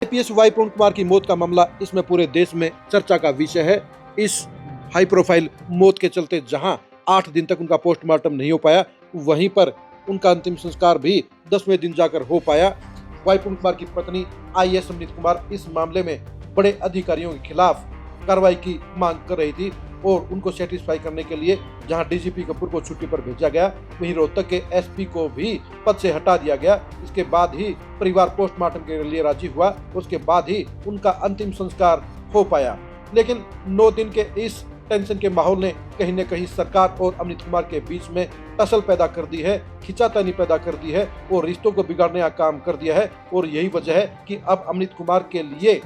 IPS Y पूर्ण कुमार की मौत का मामला इसमें पूरे देश में चर्चा का विषय है। इस हाई प्रोफाइल मौत के चलते जहां 8 दिन तक उनका पोस्टमार्टम नहीं हो पाया, वहीं पर उनका अंतिम संस्कार भी 10वें दिन जाकर हो पाया। वाई पूर्ण कुमार की पत्नी आईएएस अमृत कुमार इस मामले में बड़े अधिकारियों के खिलाफ कार्रवाई की मांग कर रही थी और उनको सेटिस्फाई करने के लिए जहां डीजीपी कपूर को छुट्टी पर भेजा गया, वहीं रोहतक के एसपी को भी पद से हटा दिया गया। इसके बाद ही परिवार पोस्टमार्टम के लिए राजी हुआ, उसके बाद ही उनका अंतिम संस्कार हो पाया। लेकिन 9 दिन के इस टेंशन के माहौल ने कहीं न कहीं सरकार और अमृत कुमार के बीच में टसल पैदा कर दी है, खिंचातानी पैदा कर दी है और रिश्तों को बिगाड़ने का काम कर दिया है। और यही वजह है कि अब अमृत कुमार के लिए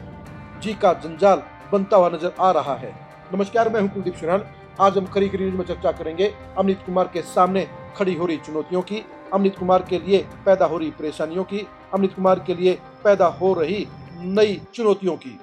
जी का जंजाल बनता हुआ नजर आ रहा है। नमस्कार, मैं हूं कुलदीप सिन्हा। आज हम खरी न्यूज में चर्चा करेंगे अमृत कुमार के सामने खड़ी हो रही चुनौतियों की, अमृत कुमार के लिए पैदा हो रही परेशानियों की, अमृत कुमार के लिए पैदा हो रही नई चुनौतियों की।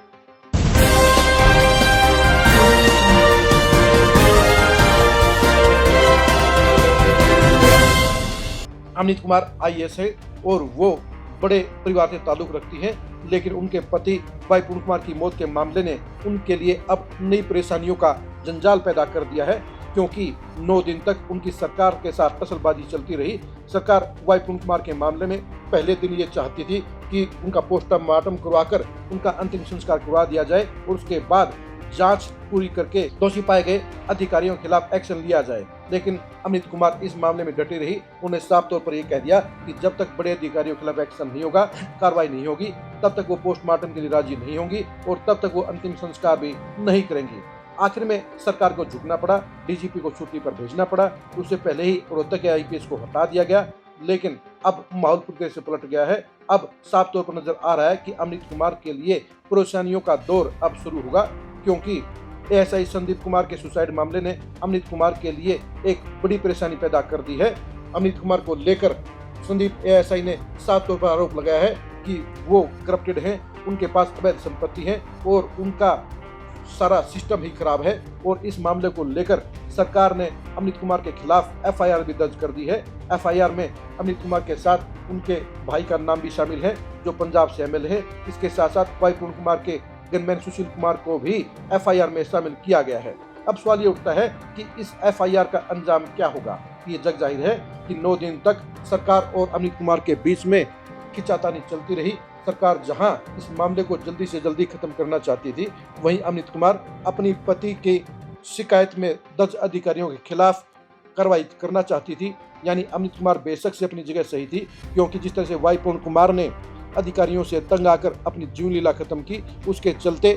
अमृत कुमार आईएएस है और वो बड़े परिवार से ताल्लुक रखती है, लेकिन उनके पति वाई पूर्ण कुमार की मौत के मामले ने उनके लिए अब नई परेशानियों का जंजाल पैदा कर दिया है, क्योंकि 9 दिन तक उनकी सरकार के साथ टसलबाजी चलती रही। सरकार वाई पूर्ण कुमार के मामले में पहले दिन ये चाहती थी कि उनका पोस्टमार्टम करवाकर उनका अंतिम संस्कार करवा दिया जाए और उसके बाद जांच पूरी करके दोषी पाए गए अधिकारियों के खिलाफ एक्शन लिया जाए। लेकिन अमृत कुमार इस मामले में डटी रही। उन्हें साफ तौर पर यह कह दिया कि जब तक बड़े अधिकारियों के खिलाफ एक्शन नहीं होगा, कार्रवाई नहीं होगी, तब तक वो पोस्टमार्टम के लिए राजी नहीं होंगी और तब तक वो अंतिम संस्कार भी नहीं करेंगी। आखिर में सरकार को झुकना पड़ा, डीजीपी को छुट्टी पर भेजना पड़ा। उससे पहले ही रोहतक के आईपीएस को हटा दिया गया। लेकिन अब माहौल पूरी तरह से पलट गया है। अब साफ तौर पर नजर आ रहा है कि अमृत कुमार के लिए परेशानियों का दौर अब शुरू होगा, क्योंकि एएसआई संदीप कुमार के सुसाइड मामले ने अमृत कुमार के लिए एक बड़ी परेशानी पैदा कर दी है। अमृत कुमार को लेकर संदीप एएसआई ने साफ तौर पर आरोप लगाया है कि वो करप्टेड हैं, उनके पास अवैध संपत्ति है और उनका सारा सिस्टम ही खराब है। और इस मामले को लेकर सरकार ने अमृत कुमार के खिलाफ एफआईआर भी दर्ज कर दी है। एफआईआर में अमृत कुमार के साथ उनके भाई का नाम भी शामिल है, जो पंजाब से एमएलए है। इसके साथ साथ वाई पूर्ण कुमार के गनमैन सुशील कुमार को भी एफआईआर में शामिल किया गया है। अब सवाल ये उठता है कि इस एफआईआर का अंजाम क्या होगा। ये जग जाहिर है कि 9 दिन तक सरकार और अमृत कुमार के बीच में खिंचातानी चलती रही। सरकार जहां इस मामले को जल्दी से जल्दी खत्म करना चाहती थी, वहीं अमृत कुमार अपनी पति की शिकायत में दर्ज अधिकारियों के खिलाफ कार्रवाई करना चाहती थी। यानी अमृत कुमार बेशक से अपनी जगह सही थी, क्योंकि जिस तरह से वाई पूर्ण कुमार ने अधिकारियों से तंग आकर अपनी जीवन लीला खत्म की, उसके चलते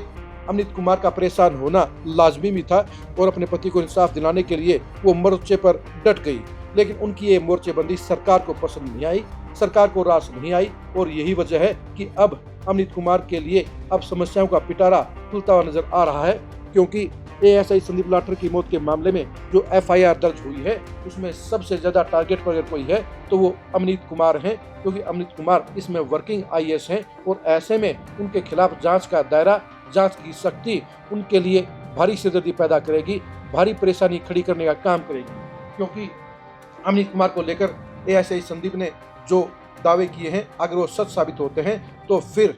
अमृत कुमार का परेशान होना लाजमी भी था और अपने पति को इंसाफ दिलाने के लिए वो मोर्चे पर डट गई। लेकिन उनकी ये मोर्चेबंदी सरकार को पसंद नहीं आई, सरकार को रास नहीं आई और यही वजह है कि अब अमृत कुमार के लिए अब समस्याओं का पिटारा खुलता हुआ नजर आ रहा है। क्योंकि एएसआई संदीप लाठर की मौत के मामले में जो एफआईआर दर्ज हुई है, उसमें सबसे ज्यादा टारगेट पर अगर कोई है तो वो अमृत कुमार हैं, क्योंकि अमृत कुमार इसमें वर्किंग आईएएस हैं और ऐसे में उनके खिलाफ जांच का दायरा, जांच की शक्ति उनके लिए भारी सिरदर्दी पैदा करेगी, भारी परेशानी खड़ी करने का काम करेगी। क्योंकि अमृत कुमार को लेकर एएसआई संदीप ने जो दावे किए हैं, अगर वो सच साबित होते हैं तो फिर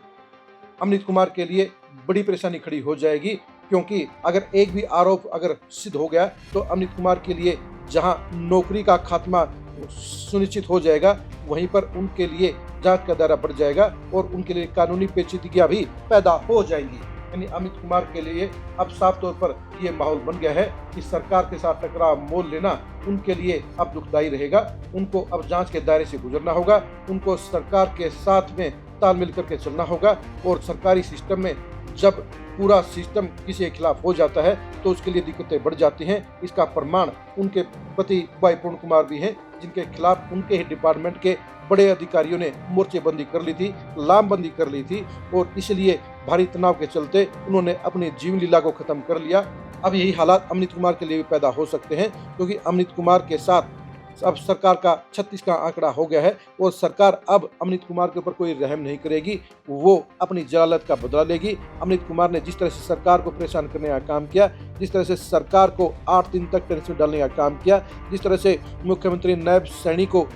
अमृत कुमार के लिए बड़ी परेशानी खड़ी हो जाएगी। क्योंकि अगर एक भी आरोप अगर सिद्ध हो गया तो अमृत कुमार के लिए जहां नौकरी का खात्मा सुनिश्चित हो जाएगा, वहीं पर उनके लिए जांच का दायरा बढ़ जाएगा और उनके लिए कानूनी पेचीदगियां भी पैदा हो जाएंगी। यानी अमित कुमार के लिए अब साफ तौर पर ये माहौल बन गया है कि सरकार के साथ टकराव मोल लेना उनके लिए अब दुखदायी रहेगा। उनको अब जांच के दायरे से गुजरना होगा, उनको सरकार के साथ में तालमेल करके चलना होगा और सरकारी सिस्टम में जब पूरा सिस्टम किसी के खिलाफ हो जाता है तो उसके लिए दिक्कतें बढ़ जाती हैं। इसका प्रमाण उनके पति वाई पूर्ण कुमार भी हैं, जिनके खिलाफ उनके ही डिपार्टमेंट के बड़े अधिकारियों ने मोर्चेबंदी कर ली थी, लामबंदी कर ली थी और इसलिए भारी तनाव के चलते उन्होंने अपनी जीवन लीला को खत्म कर लिया। अब यही हालात अमृत कुमार के लिए भी पैदा हो सकते हैं, क्योंकि अमृत कुमार के साथ अब सरकार का 36 का आंकड़ा हो गया है और सरकार अब अमृत कुमार के ऊपर कोई रहम नहीं करेगी, वो अपनी जलालत का बदला लेगी। अमृत कुमार ने जिस तरह से सरकार को परेशान करने का काम किया, जिस तरह से सरकार को 8 दिन तक टेंशन में डालने का काम किया, जिस तरह से मुख्यमंत्री नायब सैनी को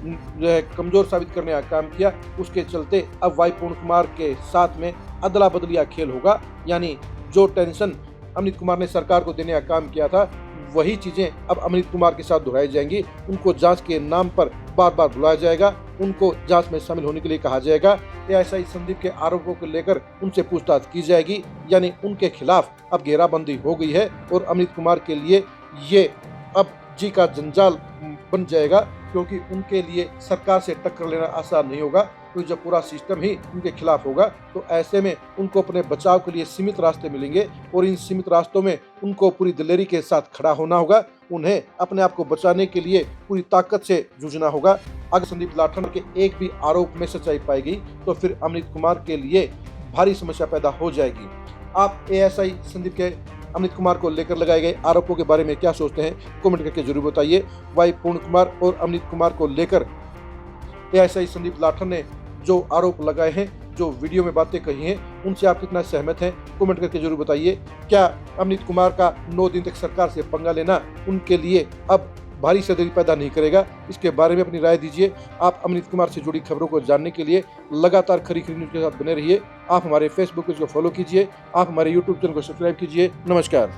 जो है कमजोर साबित करने का काम किया। उसके चलते अब भाई पूर्ण कुमार के साथ में अदला बदलिया खेल होगा, यानी जो टेंशन अमृत कुमार ने सरकार को देने का काम किया था वही चीजें अब अमृत कुमार के साथ दोहराई जाएंगी। उनको जांच के नाम पर बार बार बुलाया जाएगा, उनको जांच में शामिल होने के लिए कहा जाएगा। एएसआई संदीप के आरोपों को लेकर उनसे पूछताछ की जाएगी, यानी उनके खिलाफ अब घेराबंदी हो गई है और अमृत कुमार के लिए ये अब जी का जंजाल बन जाएगा, क्योंकि उनके लिए सरकार से टक्कर लेना आसान नहीं होगा, क्योंकि जब पूरा सिस्टम ही उनके खिलाफ होगा तो ऐसे में उनको अपने बचाव के लिए सीमित रास्ते मिलेंगे और इन सीमित रास्तों में उनको पूरी दिलेरी के साथ खड़ा होना होगा। उन्हें अपने आप को बचाने के लिए पूरी ताकत से जूझना होगा। अगर संदीप लाठर के एक भी आरोप में सच्चाई पाई गई तो फिर अमृत कुमार के लिए भारी समस्या पैदा हो जाएगी। आप एएसआई संदीप के अमृत कुमार को लेकर लगाए गए आरोपों के बारे में क्या सोचते हैं, कमेंट करके जरूर बताइए। वाई पूर्ण कुमार और अमृत कुमार को लेकर एएसआई संदीप लाठर ने जो आरोप लगाए हैं, जो वीडियो में बातें कही हैं, उनसे आप कितना सहमत हैं, कमेंट करके जरूर बताइए। क्या अमृत कुमार का 9 दिन तक सरकार से पंगा लेना उनके लिए अब भारी सदरी पैदा नहीं करेगा? इसके बारे में अपनी राय दीजिए। आप अमृत कुमार से जुड़ी खबरों को जानने के लिए लगातार खरी न्यूज़ के साथ बने रहिए। आप हमारे फेसबुक पेज को फॉलो कीजिए, आप हमारे यूट्यूब चैनल को सब्सक्राइब कीजिए। नमस्कार।